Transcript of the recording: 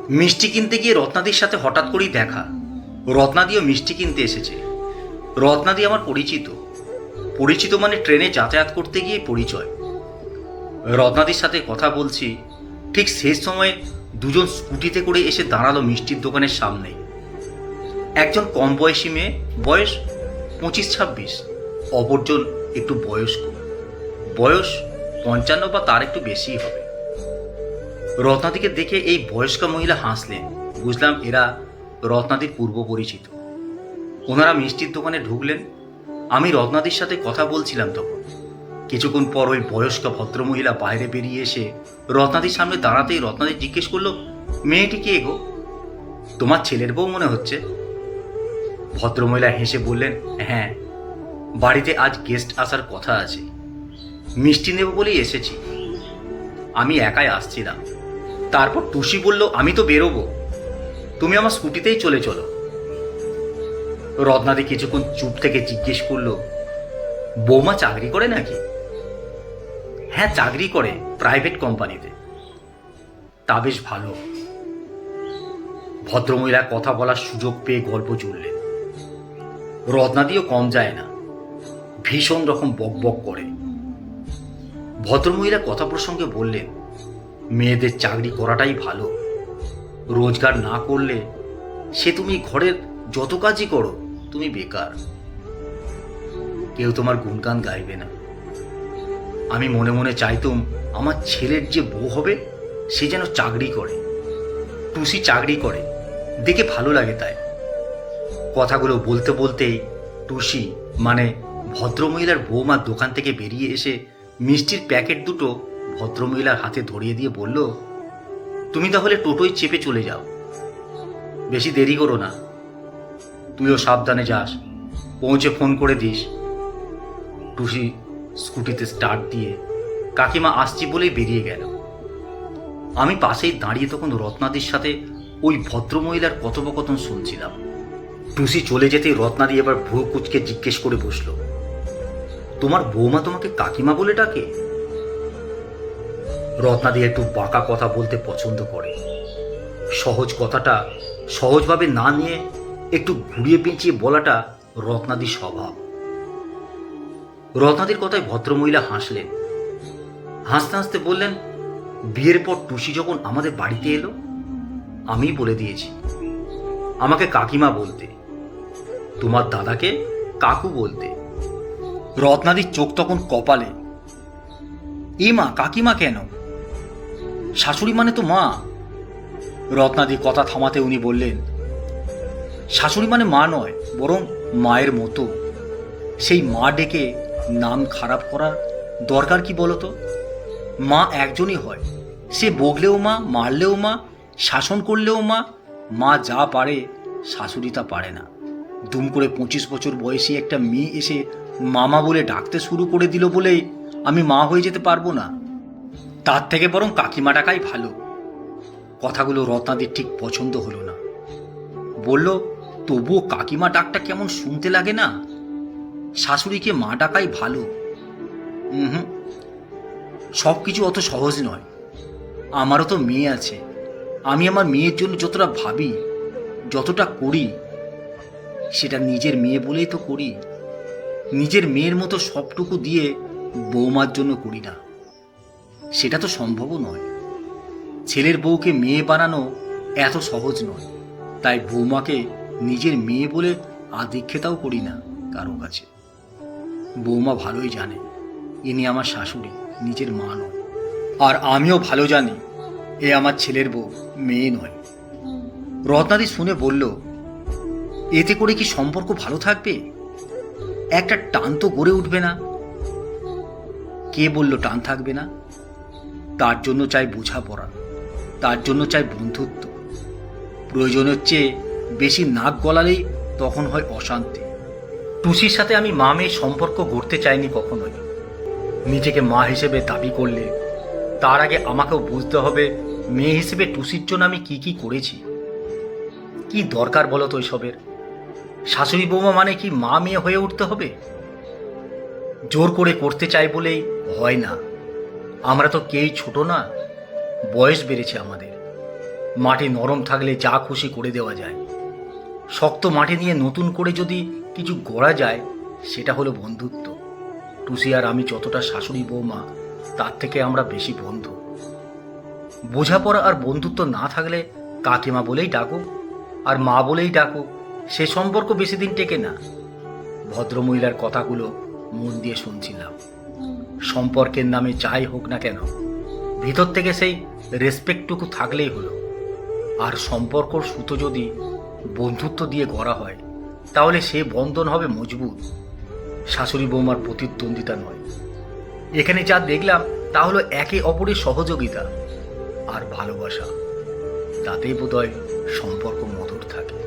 মিষ্টি কিনতে গিয়ে রত্নাদির সাথে হঠাৎ করেই দেখা। রত্নাদিও মিষ্টি কিনতে এসেছে। রত্নাদি আমার পরিচিত। পরিচিত মানে ট্রেনে যাতায়াত করতে গিয়ে পরিচয়। রত্নাদির সাথে কথা বলছি, ঠিক শেষ সময়ে দুজন স্কুটিতে করে এসে দাঁড়ালো মিষ্টির দোকানের সামনে। একজন কম বয়সী মেয়ে, বয়স 25-26, অপরজন একটু বয়স্ক, বয়স 55 বা তার একটু বেশিই হবে। রত্নাদিকে দেখে এই বয়স্কা মহিলা হাসলেন। বুঝলাম এরা রত্নাদির পূর্ব পরিচিত। ওনারা মিষ্টির দোকানে ঢুকলেন। আমি রত্নাদির সাথে কথা বলছিলাম তখন। কিছুক্ষণ পর ওই বয়স্ক ভদ্রমহিলা বাইরে বেরিয়ে এসে রত্নাদির সামনে দাঁড়াতেই রত্নাদি জিজ্ঞেস করলো, মেয়েটি কে গো? তোমার ছেলের বউ মনে হচ্ছে। ভদ্রমহিলা হেসে বললেন, হ্যাঁ, বাড়িতে আজ গেস্ট আসার কথা আছে, মিষ্টি নেব বলেই এসেছি। আমি একাই আসছিলাম। তারপর টুসি বলল, আমি তো বেরোবো, তুমি আমার স্কুটিতেই চলে চলো। রত্নাদি কিছুক্ষণ চুপ থেকে জিজ্ঞেস করলো, বৌমা চাকরি করে নাকি? হ্যাঁ, চাকরি করে প্রাইভেট কোম্পানিতে। তা বেশ ভালো। ভদ্রমহিলা কথা বলার সুযোগ পেয়ে গল্প জুড়লেন। রত্নাদিও কম যায় না, ভীষণ রকম বক বক করে। ভদ্রমহিলা কথা প্রসঙ্গে বললেন, মেয়েদের চাকরি করাটাই ভালো। রোজগার না করলে সে তুমি ঘরের যত কাজই করো তুমি বেকার, কেউ তোমার গুণগান গাইবে না। আমি মনে মনে চাইতুম আমার ছেলের যে বউ হবে সে যেন চাকরি করে। টুসি চাকরি করে, দেখে ভালো লাগে তাই। কথাগুলো বলতে বলতেই টুসি মানে ভদ্রমহিলার বৌমার দোকান থেকে বেরিয়ে এসে মিষ্টির প্যাকেট দুটো ভদ্রমহিলার হাতে ধরিয়ে দিয়ে বলল, তুমি তাহলে টোটোয় চেপে চলে যাও, বেশি দেরি করো না। তুইও সাবধানে যাস, পৌঁছে ফোন করে দিস। টুসি স্কুটিতে স্টার্ট দিয়ে কাকিমা আসছি বলেই বেরিয়ে গেল। আমি পাশেই দাঁড়িয়ে তখন রত্নাদির সাথে ওই ভদ্রমহিলার কথোপকথন শুনছিলাম। টুসি চলে যেতেই রত্নাদি এবার ভ্রু কুচকে জিজ্ঞেস করে বসল, তোমার বৌমা তোমাকে কাকিমা বলে ডাকে? রত্নাদি একটু বাঁকা কথা বলতে পছন্দ করে। সহজ কথাটা সহজভাবে না নিয়ে একটু ঘুরিয়ে পেঁচিয়ে বলাটা রত্নাদির স্বভাব। রত্নাদির কথায় ভদ্রমহিলা হাসলেন। হাসতে হাসতে বললেন, বিয়ের পর টুসি যখন আমাদের বাড়িতে এলো আমি বলে দিয়েছি আমাকে কাকিমা বলতে, তোমার দাদাকে কাকু বলতে। রত্নাদির চোখ তখন কপালে। এ মা, কাকিমা কেন? শাশুড়ি মানে তো মা। রত্নাদি কথা থামাতে উনি বললেন, শাশুড়ি মানে মা নয়, বরং মায়ের মতো। সেই মা ডেকে নাম খারাপ করার দরকার কি বলতো? মা একজনই হয়, সে বগলেও মা, মারলেও মা, শাসন করলেও মা। মা যা পারে শাশুড়ি তা পারে না। দুম করে 25 বছর বয়সী একটা মেয়ে এসে মামা বলে ডাকতে শুরু করে দিল বলেই আমি মা হয়ে যেতে পারবো না। তার থেকে বরং কাকিমা ডাকাই ভালো। কথাগুলো রত্নাদির ঠিক পছন্দ হলো না। বলল, তবুও কাকিমা ডাকটা কেমন শুনতে লাগে না? শাশুড়িকে মা ডাকাই ভালো। হুম, সব কিছু অত সহজ নয়। আমারও তো মেয়ে আছে। আমি আমার মেয়ের জন্য যতটা ভাবি, যতটা করি, সেটা নিজের মেয়ে বলেই তো করি। নিজের মেয়ের মতো সবটুকু দিয়ে বৌমার জন্য করি না, সেটা তো সম্ভবও নয়। ছেলের বউকে মেয়ে বানানো এত সহজ নয়। তাই বৌমাকে নিজের মেয়ে বলে আদিক্ষেতাও করি না কারো কাছে। বৌমা ভালোই জানে ইনি আমার শাশুড়ি, নিজের মা নয়। আর আমিও ভালো জানি এ আমার ছেলের বউ, মেয়ে নয়। রত্নাদি শুনে বলল, এতে করে কি সম্পর্ক ভালো থাকবে? একটা টান তো গড়ে উঠবে না। কে বলল টান থাকবে না? তার জন্য চাই বোঝাপড়া, তার জন্য চাই বন্ধুত্ব। প্রয়োজনের চেয়ে বেশি নাক গলালেই তখন হয় অশান্তি। টুসির সাথে আমি মা মেয়ের সম্পর্ক গড়তে চাইনি কখনোই। নিজেকে মা হিসেবে দাবি করলে তার আগে আমাকেও বুঝতে হবে মেয়ে হিসেবে টুসির জন্য আমি কি কি করেছি। কি দরকার বলো তো এসবের? শাশুড়ি বৌমা মানে কি মা মেয়ে হয়ে উঠতে হবে? জোর করে করতে চাই বলেই হয় না। আমরা তো কেউই ছোট না, বয়স বেড়েছে আমাদের। মাটি নরম থাকলে যা খুশি করে দেওয়া যায়, শক্ত মাটি নিয়ে নতুন করে যদি কিছু গড়া যায় সেটা হলো বন্ধুত্ব। টুসি আর আমি যতটা শাশুড়ি বৌমা তার থেকে আমরা বেশি বন্ধু। বোঝাপড়া আর বন্ধুত্ব না থাকলে কাকিমা বলেই ডাকো আর মা বলেই ডাকো, সে সম্পর্ক বেশি দিন টেকে না। ভদ্রমহিলার কথাগুলো মন দিয়ে শুনছিলাম। সম্পর্কের নামে যাই হোক না কেন, ভিতর থেকে সেই রেসপেক্টটুকু থাকলেই হলো। আর সম্পর্কর সুতো যদি বন্ধুত্ব দিয়ে গড়া হয় তাহলে সে বন্ধন হবে মজবুত, শাশুড়ি বৌমার প্রতিদ্বন্দ্বিতা নয়। এখানে যা দেখলাম তা হলো একে অপরের সহযোগিতা আর ভালোবাসা, তাতেই বোধহয় সম্পর্ক মধুর থাকে।